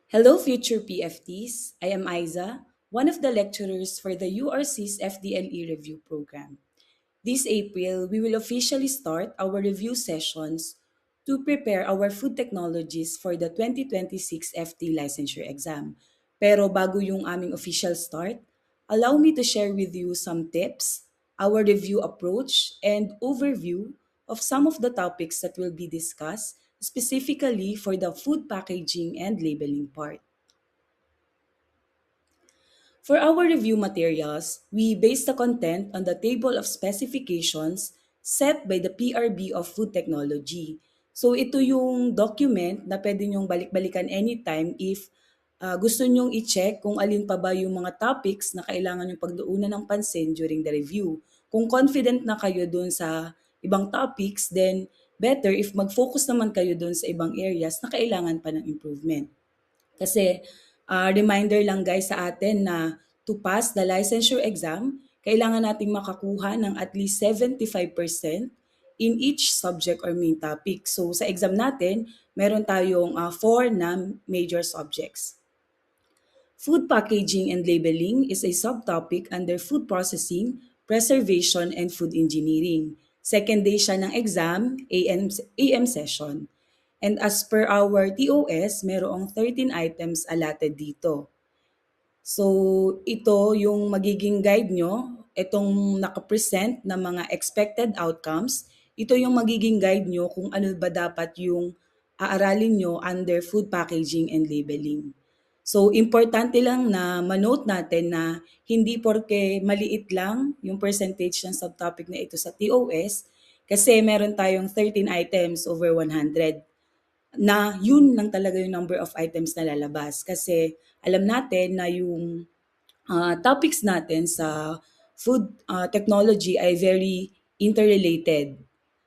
Hello, future PFTs. I am Aiza, one of the lecturers for the URC's FDLE review program. This April, we will officially start our review sessions to prepare our food technologies for the 2026 FT licensure exam. Pero bago yung aming official start, allow me to share with you some tips, our review approach, and overview of some of the topics that will be discussed specifically for the food packaging and labeling part. For our review materials, we base the content on the table of specifications set by the PRB of Food Technology. So ito yung document na pwede nyong balik-balikan anytime if gusto nyong i-check kung alin pa ba yung mga topics na kailangan yung pagduunan ng pansin during the review. Kung confident na kayo dun sa ibang topics, then better if mag-focus naman kayo dun sa ibang areas na kailangan pa ng improvement. Kasi reminder lang guys sa atin na to pass the licensure exam, kailangan nating makakuha ng at least 75% in each subject or main topic. So sa exam natin, meron tayong four na major subjects. Food packaging and labeling is a subtopic under food processing, preservation, and food engineering. Second day siya ng exam, AM session. And as per our TOS, merong 13 items allotted dito. So, ito yung magiging guide nyo, itong nakapresent na mga expected outcomes, ito yung magiging guide nyo kung ano ba dapat yung aaralin nyo under food packaging and labeling. So, importante lang na manote natin na hindi porke maliit lang yung percentage ng subtopic na ito sa TOS, kasi meron tayong 13 items over 100 na yun lang talaga yung number of items na lalabas. Kasi alam natin na yung topics natin sa food technology ay very interrelated.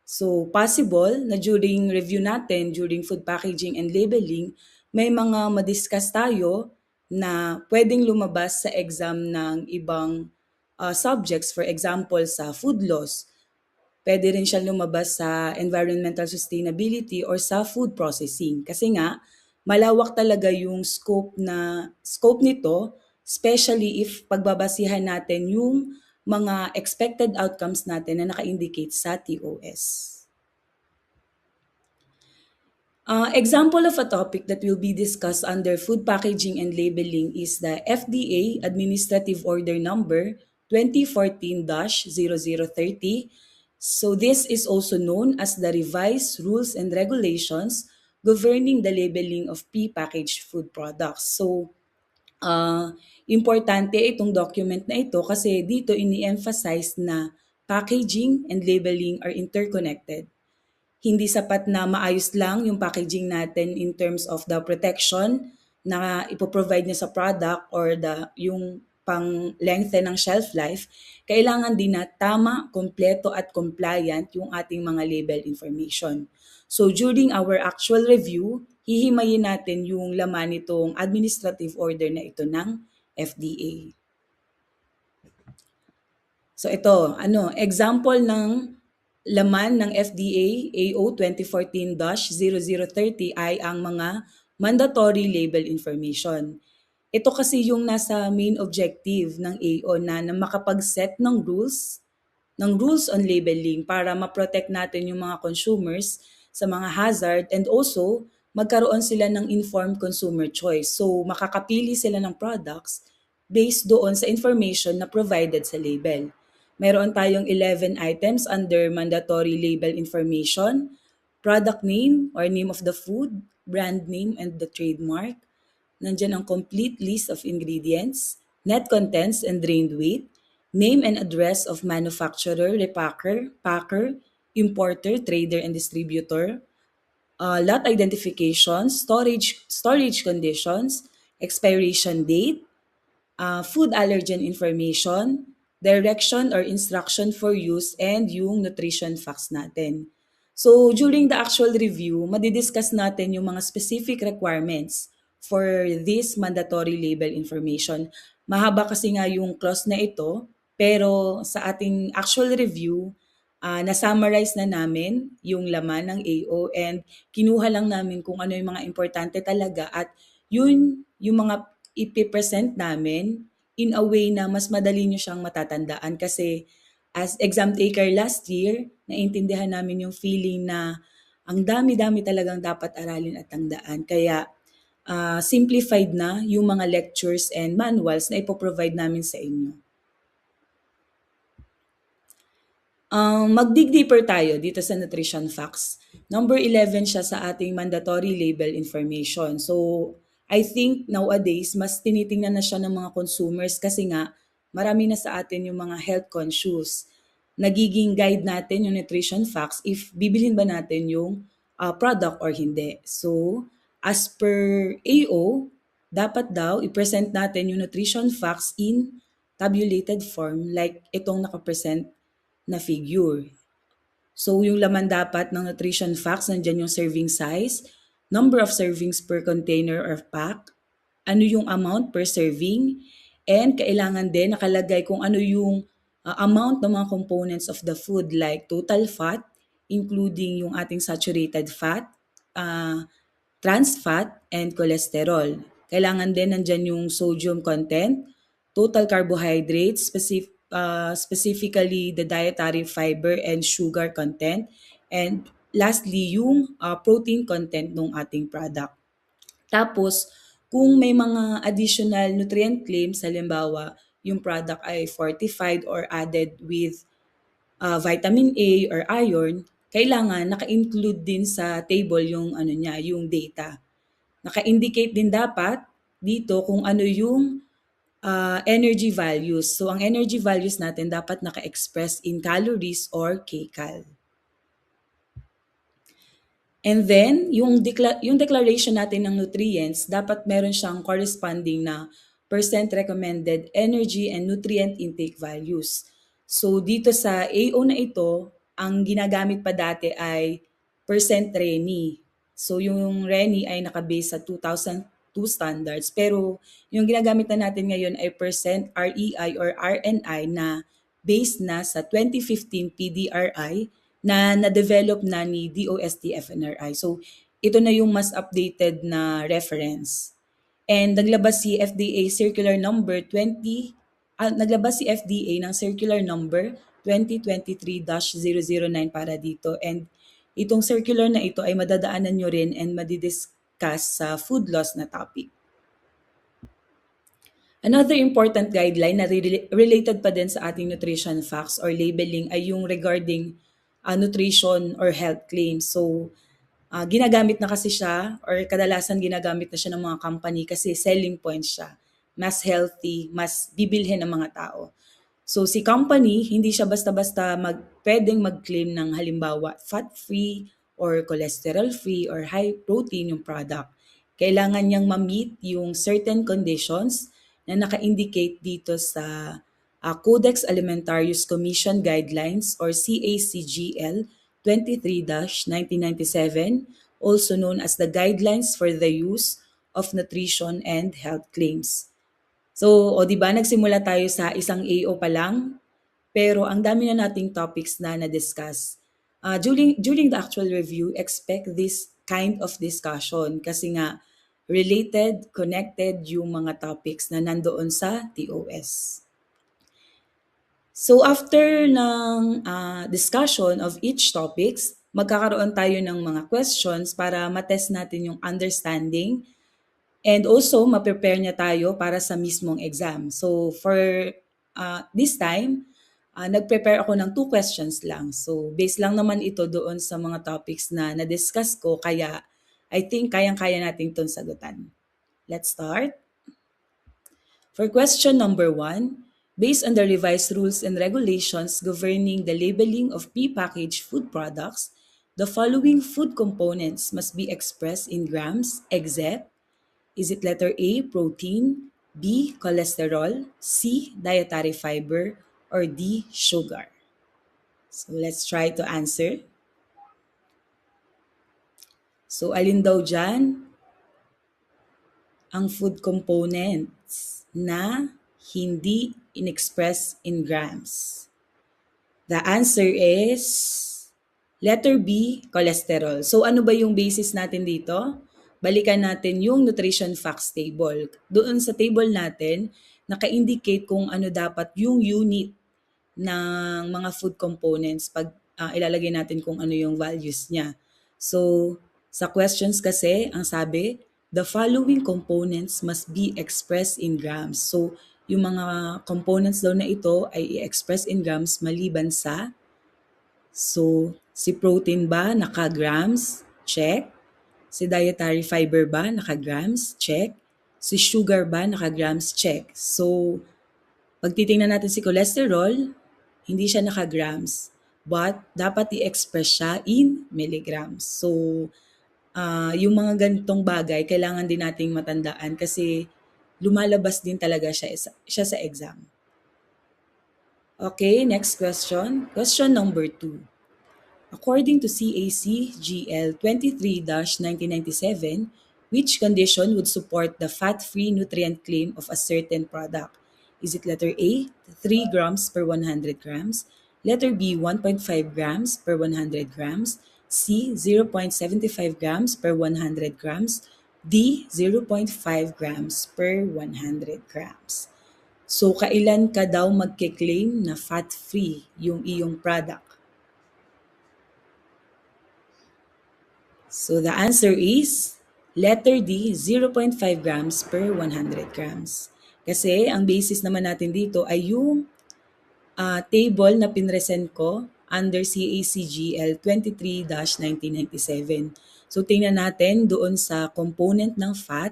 So possible na during review natin, during food packaging and labeling, may mga madiscuss tayo na pwedeng lumabas sa exam ng ibang subjects. For example, sa food laws, pwede rin siya lumabas sa environmental sustainability or sa food processing. Kasi nga, malawak talaga yung scope nito, especially if pagbabasihan natin yung mga expected outcomes natin na naka-indicate sa TOS. Example of a topic that will be discussed under food packaging and labeling is the FDA Administrative Order Number 2014-0030. So this is also known as the Revised Rules and Regulations Governing the Labeling of Prepackaged Food Products. So importante itong document na ito kasi dito ini-emphasize na packaging and labeling are interconnected. Hindi sapat na maayos lang yung packaging natin in terms of the protection na ipoprovide niya sa product or yung pang lengthen ng shelf life, kailangan din na tama, kompleto at compliant yung ating mga label information. So during our actual review, hihimayin natin yung laman nitong administrative order na ito ng FDA. So ito, example ng laman ng FDA AO 2014-0030 ay ang mga mandatory label information. Ito kasi yung nasa main objective ng AO na makapag-set ng rules on labeling para ma-protect natin yung mga consumers sa mga hazard and also magkaroon sila ng informed consumer choice. So makakapili sila ng products based doon sa information na provided sa label. Meron tayong 11 items under mandatory label information, product name or name of the food, brand name and the trademark. Nandyan ang complete list of ingredients, net contents and drained weight, name and address of manufacturer, repacker, packer, importer, trader and distributor, lot identification, storage conditions, expiration date, food allergen information, direction or instruction for use, and yung nutrition facts natin. So during the actual review, madidiscuss natin yung mga specific requirements for this mandatory label information. Mahaba kasi nga yung clause na ito, pero sa ating actual review, na-summarize na namin yung laman ng AO and kinuha lang namin kung ano yung mga importante talaga at yun yung mga ipipresent namin in a way na mas madali nyo siyang matatandaan kasi as exam taker last year, naintindihan namin yung feeling na ang dami-dami talagang dapat aralin at tandaan. Kaya simplified na yung mga lectures and manuals na ipoprovide namin sa inyo. Mag-dig deeper tayo dito sa nutrition facts. Number 11 siya sa ating mandatory label information. So, I think nowadays, mas tinitingnan na siya ng mga consumers kasi nga, marami na sa atin yung mga health conscious. Nagiging guide natin yung nutrition facts if bibilhin ba natin yung product or hindi. So, as per AO, dapat daw i-present natin yung nutrition facts in tabulated form like itong nakapresent na figure. So, yung laman dapat ng nutrition facts, nandyan yung serving size, number of servings per container or pack, ano yung amount per serving, and kailangan din nakalagay kung ano yung amount ng mga components of the food like total fat, including yung ating saturated fat, uh, trans fat, and cholesterol. Kailangan din nandyan yung sodium content, total carbohydrates, specifically the dietary fiber and sugar content, and lastly, yung protein content ng ating product. Tapos, kung may mga additional nutrient claims, halimbawa, yung product ay fortified or added with vitamin A or iron, kailangan naka-include din sa table yung ano niya, yung data. Naka-indicate din dapat dito kung ano yung energy values. So, ang energy values natin dapat naka-express in calories or kcal. And then, yung declaration natin ng nutrients, dapat meron siyang corresponding na percent recommended energy and nutrient intake values. So, dito sa AO na ito, ang ginagamit pa dati ay percent RENI. So, yung RENI ay nakabase sa 2002 standards. Pero, yung ginagamit na natin ngayon ay percent REI or RNI na based na sa 2015 PDRI na na-develop na ni DOST-FNRI. So, ito na yung mas updated na reference. And naglabas si FDA ng circular number 2023-009 para dito. And itong circular na ito ay madadaanan nyo rin and madidiscuss sa food loss na topic. Another important guideline na related pa din sa ating nutrition facts or labeling ay yung regarding nutrition or health claims. So, ginagamit na kasi siya or kadalasan ginagamit na siya ng mga company kasi selling point siya. Mas healthy, mas bibilhin ng mga tao. So si company, hindi siya basta-basta pwedeng mag-claim ng halimbawa fat-free or cholesterol-free or high protein yung product. Kailangan niyang ma-meet yung certain conditions na naka-indicate dito sa Codex Alimentarius Commission Guidelines or CACGL 23-1997, also known as the Guidelines for the Use of Nutrition and Health Claims. So, o di ba nagsimula tayo sa isang AO pa lang, pero ang dami na nating topics na na-discuss. During the actual review, expect this kind of discussion kasi nga related, connected yung mga topics na nandoon sa TOS. So after ng discussion of each topics, magkakaroon tayo ng mga questions para matest natin yung understanding and also ma-prepare niya tayo para sa mismong exam. So for this time, nag-prepare ako ng 2 questions lang. So based lang naman ito doon sa mga topics na na-discuss ko kaya I think kayang-kaya natin itong sagutan. Let's start. For question number 1, based on the revised rules and regulations governing the labeling of prepackaged food products, the following food components must be expressed in grams except: is it letter A, protein, B, cholesterol, C, dietary fiber, or D, sugar? So let's try to answer. So alin daw dyan ang food components na hindi in-express in grams? The answer is letter B, cholesterol. So ano ba yung basis natin dito? balikan natin yung nutrition facts table. Doon sa table natin, naka-indicate kung ano dapat yung unit ng mga food components pag ilalagay natin kung ano yung values niya. So, sa questions kasi, ang sabi, the following components must be expressed in grams. So, yung mga components daw na ito ay i-express in grams maliban sa, so, si protein ba naka-grams? Check. Si dietary fiber ba naka-grams? Check. Si sugar ba naka-grams? Check. So, pag titingnan natin si cholesterol, hindi siya naka-grams. But, dapat i-express siya in milligrams. So, yung mga ganitong bagay, kailangan din nating matandaan kasi lumalabas din talaga siya sa exam. Okay, next question. Question number 2. According to CAC-GL 23-1997, which condition would support the fat-free nutrient claim of a certain product? Is it letter A, 3 grams per 100 grams, letter B, 1.5 grams per 100 grams, C, 0.75 grams per 100 grams, D, 0.5 grams per 100 grams. So, kailan ka daw magke-claim na fat-free yung iyong product? So the answer is letter D, 0.5 grams per 100 grams. Kasi ang basis naman natin dito ay yung table na pinresent ko under CACGL 23-1997. So tingnan natin doon sa component ng fat,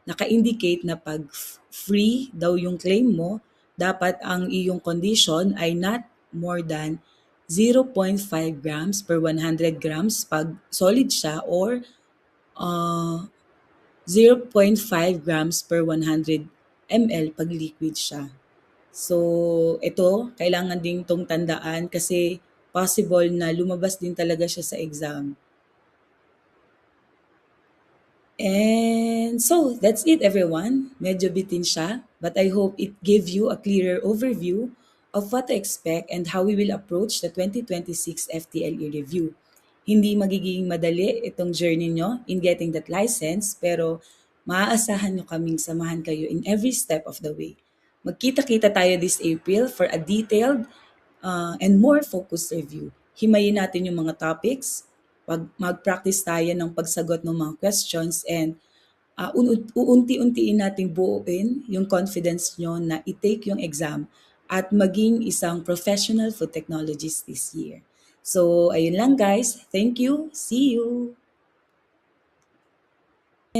naka-indicate na pag free daw yung claim mo, dapat ang iyong condition ay not more than 0.5 grams per 100 grams pag solid siya or 0.5 grams per 100 ml pag liquid siya. So, ito, kailangan din itong tandaan kasi possible na lumabas din talaga siya sa exam. And so, that's it everyone. Medyo bitin siya, but I hope it gave you a clearer overview of what to expect and how we will approach the 2026 FTLE review. Hindi magiging madali itong journey nyo in getting that license, pero maaasahan nyo kaming samahan kayo in every step of the way. Magkita-kita tayo this April for a detailed and more focused review. Himayin natin yung mga topics, mag-practice tayo ng pagsagot ng mga questions, and uunti-untiin nating buuin yung confidence nyo na i-take yung exam at maging isang professional food technologist this year. So, ayun lang guys. Thank you. See you.